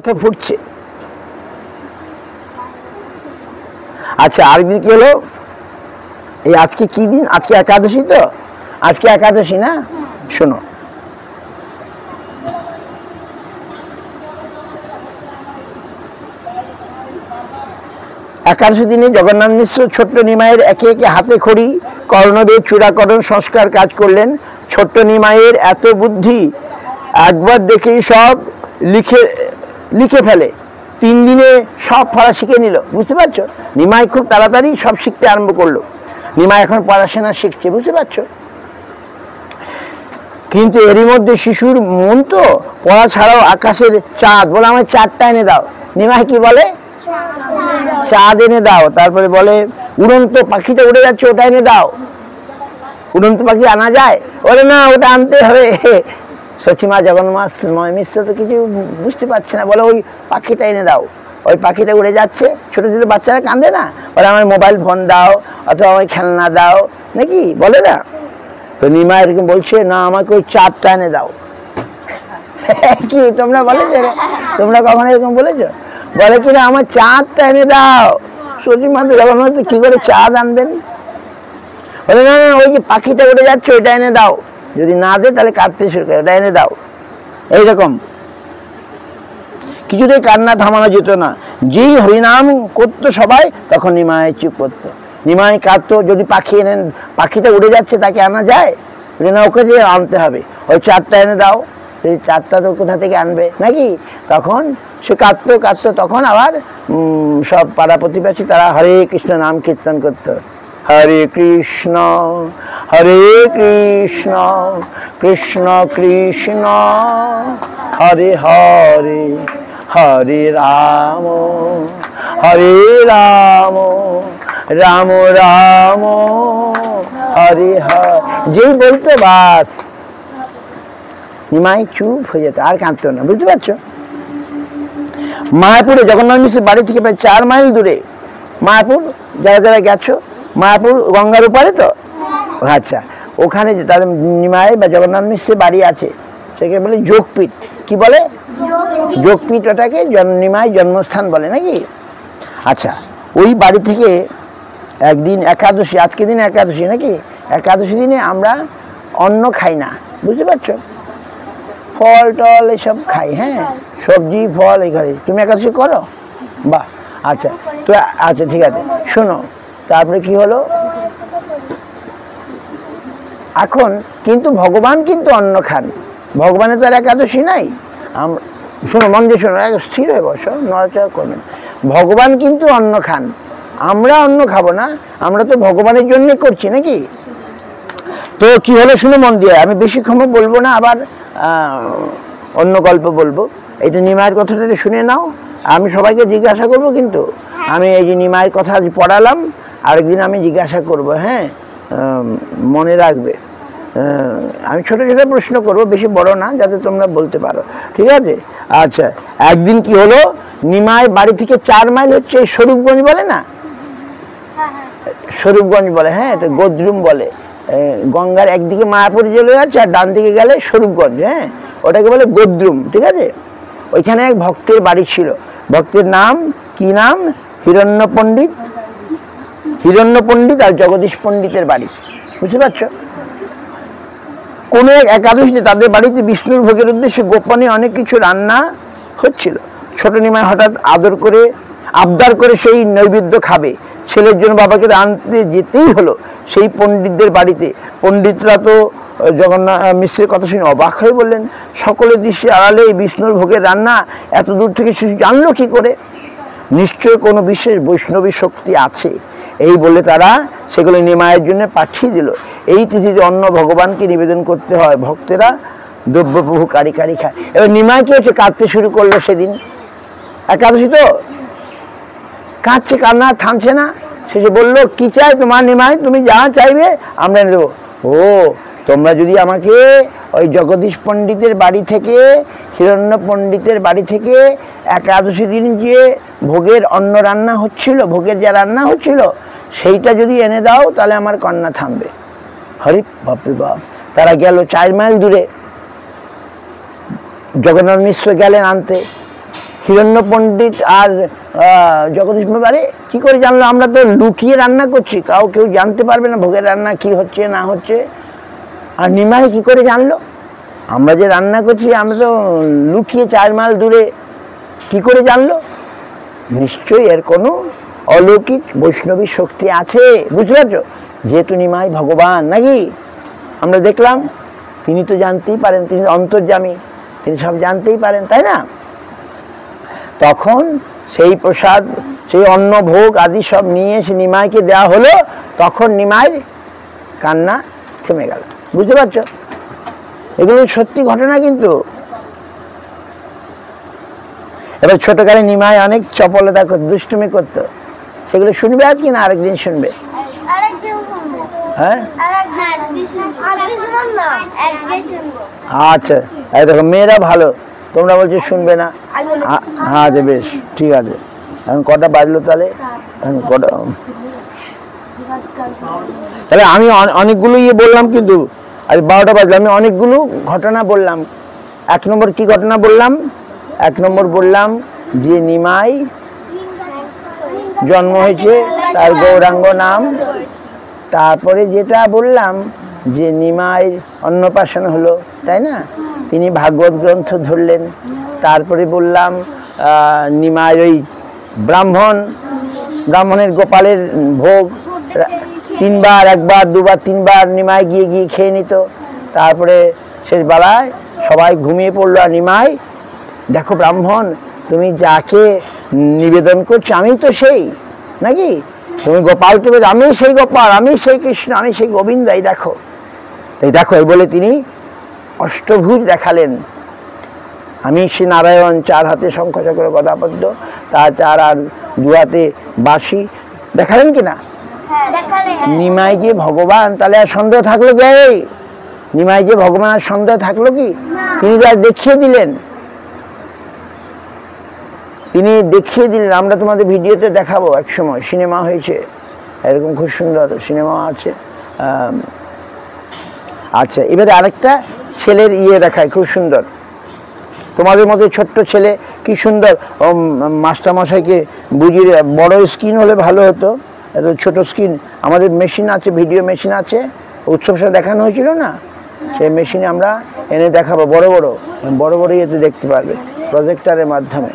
কথা ফুটছে। আচ্ছা, আরেকদিন কি হলো, এই আজকে কি দিন, আজকে একাদশী, তো আজকে একাদশী না? শোনো, একাদশী দিনে জগন্নাথ মিশ্র ছোট্ট নিমাইয়ের একে একে হাতে খড়ি, কর্ণবেদ, চূড়াকরণ, সংস্কার কাজ করলেন। ছোট্ট নিমাইয়ের এত বুদ্ধি, একবার দেখেই সব লিখে লিখে ফেলে। 3 দিনে সব পড়া শিখে নিল। বুঝতে পারছো? নিমাই খুব তাড়াতাড়ি সব শিখতে আরম্ভ করলো। নিমাই এখন পড়াশোনা শিখছে, বুঝতে পারছো? কিন্তু এরই মধ্যে শিশুর মন তো পড়া ছাড়াও আকাশের চাঁদ, বলে আমার চাঁদটা এনে দাও। নিমাই কি বলে? চাঁদ এনে দাও। তারপরে বলে উড়ন্ত পাখিটা উড়ে যাচ্ছে, ওটা এনে দাও। উড়ন্ত পাখি আনা যায়? বলে না, ওটা আনতে হবে। সচিমা জগন্নাথ মিশ্র তো কিছু বুঝতে পারছে না, বলে ওই পাখিটা এনে দাও। ওই পাখিটা উড়ে যাচ্ছে। ছোট ছোট বাচ্চারা কাঁদে না, বলে আমার মোবাইল ফোন দাও, অথবা আমার খেলনা দাও, নাকি বলে না? তো নিমা এরকম বলছে, না আমাকে ওই চাঁদটা এনে দাও। কি তোমরা বলেছো? তোমরা কখনো এরকম বলেছো? বলে কিনা আমার চাঁদটা এনে দাও। সচিমা তো জগন্নাথ কি করে চাঁদ আনবেন? বলে না না, ওই যে পাখিটা উড়ে যাচ্ছে ওইটা এনে দাও। যদি না দে তাহলে কাঁদতে শুরু করে, ওটা এনে দাও। এইরকম কিছুতেই কান্না থামানো যেত না। যেই হরিনাম করতো সবাই, তখন নিমাই চুপ করতো। নিমাই কাঁদতো, যদি পাখি এনে, পাখিটা উড়ে যাচ্ছে তাকে আনা যায়? না, ওকে যে আনতে হবে, ওই চাঁদটা এনে দাও। সেই চাঁদটা তো কোথা থেকে আনবে, নাকি? তখন সে কাঁদতো কাঁদতো, তখন আবার সব পাড়া প্রতিবেশী তারা হরে কৃষ্ণ নাম কীর্তন করতো। হরে কৃষ্ণ কৃষ্ণ কৃষ্ণ হরে হরে, হরে রাম রাম রাম হরে হরে। যেই বলতো বাস, নিমাই চুপ হয়ে যেত, আর কাঁদতো না। বুঝতে পারছো? মায়াপুরে জগন্নাথ মিশ্রের বাড়ি থেকে প্রায় 4 মাইল দূরে। মায়াপুর যারা যারা গেছো, মায়াপুর গঙ্গার উপরে তো। আচ্ছা, ওখানে তাদের নিমাই বা জগন্নাথ মিশ্রের বাড়ি আছে, সেকে বলে যোগপীঠ। কি বলে? যোগপীঠ। ওটাকে নিমাই জন্মস্থান বলে, নাকি? আচ্ছা, ওই বাড়ি থেকে একদিন একাদশী, আজকে দিন একাদশী, নাকি? একাদশী দিনে আমরা অন্ন খাই না, বুঝতে পারছো? ফল টল এসব খাই, হ্যাঁ, সবজি ফল এই খাই। তুমি একাদশী করো? বাহ, আচ্ছা। তো আচ্ছা, ঠিক আছে, শোনো। তারপরে কি হলো, এখন কিন্তু ভগবান কিন্তু অন্ন খান। ভগবানের তো আর একাদশী নাই। শোনো, মন দিয়ে শোনো, স্থির হয়ে বসো, নড়াচড়া করবেন। ভগবান কিন্তু অন্ন খান, আমরা অন্ন খাবো না। আমরা তো ভগবানের জন্য করছি, নাকি? তো কি হলো শুনো মন দিয়ে, আমি বেশিক্ষণ বলবো না, আবার অন্য গল্প বলবো। এটা নিমায়ের কথাটা শুনে নাও। আমি সবাইকে জিজ্ঞাসা করব, কিন্তু আমি এই যে নিমায়ের কথা পড়ালাম, আরেকদিন আমি জিজ্ঞাসা করব, হ্যাঁ, মনে রাখবে। আমি ছোট ছোট প্রশ্ন করব, বেশি বড় না, যাতে তোমরা বলতে পারো, ঠিক আছে? আচ্ছা, একদিন কি হলো, নিমাই বাড়ি থেকে 4 মাইল হচ্ছে স্বরূপগঞ্জ বলে না, স্বরূপগঞ্জ বলে, হ্যাঁ, এটা গোদ্রুম বলে। গঙ্গার একদিকে মায়াপুর চলে যাচ্ছে, আর ডান দিকে গেলে স্বরূপগঞ্জ, হ্যাঁ, ওটাকে বলে গোদ্রুম, ঠিক আছে? ওইখানে এক ভক্তের বাড়ি ছিল। ভক্তের নাম কি নাম? হিরণ্য পণ্ডিত আর জগদীশ পণ্ডিতের বাড়ি। বুঝতে পারছো? কোন এক একাদশীতে তাদের বাড়িতে বিষ্ণুর ভোগের উদ্দেশ্যে গোপনে অনেক কিছু রান্না হচ্ছিল। ছোট নিমাই হঠাৎ আবদার করে সেই নৈবেদ্য খাবে। ছেলের জন্য বাবাকে আনতে যেতেই হলো সেই পণ্ডিতদের বাড়িতে। পণ্ডিতরা তো জগন্নাথ মিশ্রের কথা শুনে অবাক হয়ে বললেন, সকলের দৃষ্টি আড়ালে এই বিষ্ণুর ভোগের রান্না এত দূর থেকে শিশু জানলো কি করে? নিশ্চয় কোনো বিশেষ বৈষ্ণবী শক্তি আছে। এই বলে তারা সেগুলো নিমায়ের জন্য পাঠিয়ে দিল। এই তিথিতে অন্ন ভগবানকে নিবেদন করতে হয়, ভক্তেরা দ্রব্যপ্রভু কারি কারি খায়। এবার নিমাই কি হচ্ছে, কাঁদতে শুরু করলো। সেদিন একাদশী তো, কাঁদছে, কান্না থামছে না। সে যে বললো, কি চাই তোমার নিমাই? তুমি যা চাইবে আমরা এনে দেবো। ও, তোমরা যদি আমাকে ওই জগদীশ পণ্ডিতের বাড়ি থেকে, হিরণ্য পণ্ডিতের বাড়ি থেকে একাদশী দিন যে ভোগের অন্ন রান্না হচ্ছিল, ভোগের যা রান্না হচ্ছিল, সেইটা যদি এনে দাও, তাহলে আমার কান্না থামবে। হরি বাপরে বাপ। তারা গেল 4 মাইল দূরে। জগন্নাথ মিশ্র গেলেন আনতে। হিরণ্য পণ্ডিত আর জগদীশ বাড়ি কি করে জানলো? আমরা তো লুকিয়ে রান্না করছি, কেউ জানতে পারবে না ভোগের রান্না কি হচ্ছে না হচ্ছে। আর নিমাই কি করে জানলো? আমরা যে রান্না করছি আমরা তো লুকিয়ে 4 মাইল দূরে, কি করে জানলো? নিশ্চয়ই এর কোনো অলৌকিক বৈষ্ণবী শক্তি আছে, বুঝতে পারছো? যেহেতু নিমাই ভগবান নাকি আমরা দেখলাম, তিনি তো জানতেই পারেন, তিনি অন্তর্যামী, তিনি সব জানতেই পারেন, তাই না? তখন সেই প্রসাদ, সেই অন্ন ভোগ আদি সব নিয়ে এসে নিমাইকে দেওয়া হলো। তখন নিমাইয়ের কান্না থেমে গেল, বুঝতে পারছো? এগুলো সত্যি ঘটনা কিন্তু। এবার ছোটকালে নিমাই অনেক চপলতা করতো, দুষ্টুমি করতো, সেগুলো শুনবে আজকে না আরেকদিন শুনবে? হ্যাঁ আচ্ছা, এই দেখো মেয়েরা ভালো, তোমরা বলছো শুনবে না। আচ্ছা বেশ ঠিক আছে। এখন কটা বাজলো তাহলে? এখন কটা? তাহলে আমি অনেকগুলো বললাম কিন্তু আজ 12টা বাজলো। আমি অনেকগুলো ঘটনা বললাম। 1 নম্বর কি ঘটনা বললাম? 1 নম্বর বললাম যে নিমাই জন্ম হয়েছে, তার গৌরাঙ্গ নাম। তারপরে যেটা বললাম যে নিমাই অন্নপ্রাশন হলো, তাই না? তিনি ভাগবত গ্রন্থ ধরলেন। তারপরে বললাম নিমাই ওই ব্রাহ্মণের গোপালের ভোগ 3 বার, 1 বার 2 বার 3 বার নিমাই গিয়ে খেয়ে নিত। তারপরে শেষ বেলায় সবাই ঘুমিয়ে পড়লো, আর নিমাই, দেখো ব্রাহ্মণ, তুমি যাকে নিবেদন করছো আমি তো সেই, নাকি? তুমি গোপালকে, আমি সেই গোপাল, আমি সেই কৃষ্ণ, আমি সেই গোবিন্দ, এই দেখো, এই দেখো, এই বলে তিনি অষ্টভুজ দেখালেন। আমি শ্রী নারায়ণ, 4 হাতে শঙ্খ চক্র গদাপদ্ম, তার 4 আর 2 হাতে বাঁশি দেখালেন কিনা? নিমাই যে ভগবান, তাহলে আর সন্দেহ থাকলো কি? নিমাই যে ভগবান আর সন্দেহ থাকলো কি? তিনি তো দেখিয়ে দিলেন, তিনি দেখিয়ে দিলেন। আমরা তোমাদের ভিডিওতে দেখাবো, এক সময় সিনেমা হয়েছে এরকম, খুব সুন্দর সিনেমা আছে। আচ্ছা, এবারে আরেকটা ছেলের দেখায়, খুব সুন্দর। তোমাদের মতো ছোট্ট ছেলে কি সুন্দর মাস্টারমশাইকে বুঝিয়ে, বড় স্ক্রিন হলে ভালো হতো, এত ছোট স্ক্রিন। আমাদের মেশিন আছে, ভিডিও মেশিন আছে, উৎসব সময় দেখানো হয়েছিল না, সেই মেশিনে আমরা এনে দেখাবো। বড় বড় ইয়েতে দেখতে পারবে, প্রজেক্টরের মাধ্যমে।